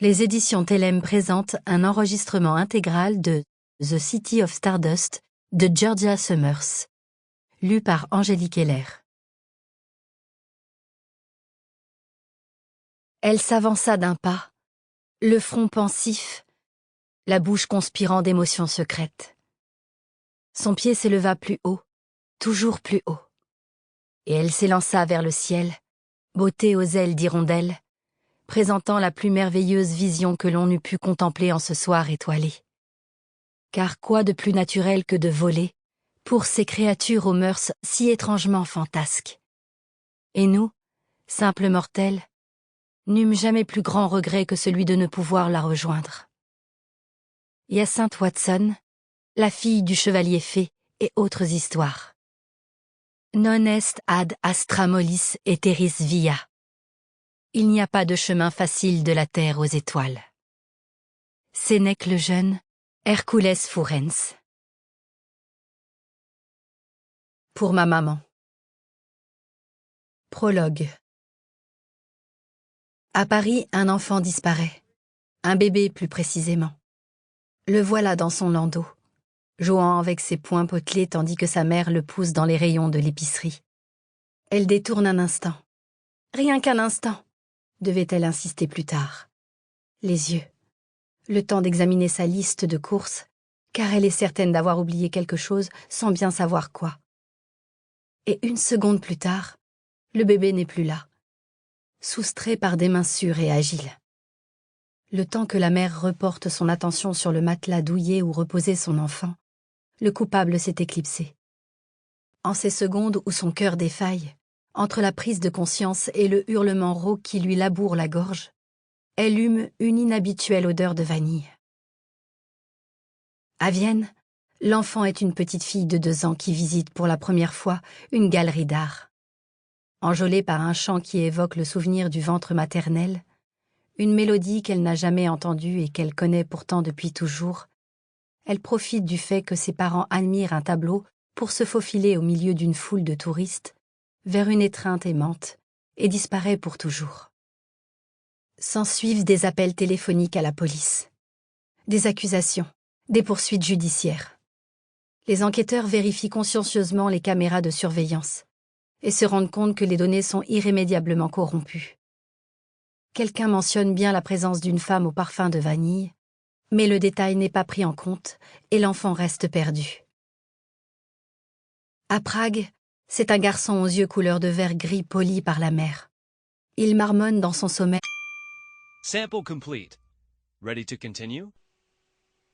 Les éditions Telem présentent un enregistrement intégral de The City of Stardust de Georgia Summers, lu par Angélique Heller. Elle s'avança d'un pas, le front pensif, la bouche conspirant d'émotions secrètes. Son pied s'éleva plus haut, toujours plus haut, et elle s'élança vers le ciel, beauté aux ailes d'hirondelle, présentant la plus merveilleuse vision que l'on eût pu contempler en ce soir étoilé. Car quoi de plus naturel que de voler, pour ces créatures aux mœurs si étrangement fantasques? Et nous, simples mortels, n'eûmes jamais plus grand regret que celui de ne pouvoir la rejoindre. Hyacinthe Watson, la fille du chevalier fée et autres histoires. Non est ad astra mollis eteris via. Il n'y a pas de chemin facile de la terre aux étoiles. Sénèque le jeune, Hercules Furens. Pour ma maman. Prologue. À Paris, un enfant disparaît. Un bébé, plus précisément. Le voilà dans son landau, jouant avec ses poings potelés tandis que sa mère le pousse dans les rayons de l'épicerie. Elle détourne un instant. Rien qu'un instant, devait-elle insister plus tard. Les yeux. Le temps d'examiner sa liste de courses, car elle est certaine d'avoir oublié quelque chose sans bien savoir quoi. Et une seconde plus tard, le bébé n'est plus là, soustrait par des mains sûres et agiles. Le temps que la mère reporte son attention sur le matelas douillet où reposait son enfant, le coupable s'est éclipsé. En ces secondes où son cœur défaille, entre la prise de conscience et le hurlement rauque qui lui laboure la gorge, elle hume une inhabituelle odeur de vanille. À Vienne, l'enfant est une petite fille de 2 ans qui visite pour la première fois une galerie d'art. Enjôlée par un chant qui évoque le souvenir du ventre maternel, une mélodie qu'elle n'a jamais entendue et qu'elle connaît pourtant depuis toujours, elle profite du fait que ses parents admirent un tableau pour se faufiler au milieu d'une foule de touristes, vers une étreinte aimante, et disparaît pour toujours. S'ensuivent des appels téléphoniques à la police, des accusations, des poursuites judiciaires. Les enquêteurs vérifient consciencieusement les caméras de surveillance et se rendent compte que les données sont irrémédiablement corrompues. Quelqu'un mentionne bien la présence d'une femme au parfum de vanille, mais le détail n'est pas pris en compte et l'enfant reste perdu. À Prague, c'est un garçon aux yeux couleur de verre gris poli par la mer. Il marmonne dans son sommeil. Sample complete. Ready to continue?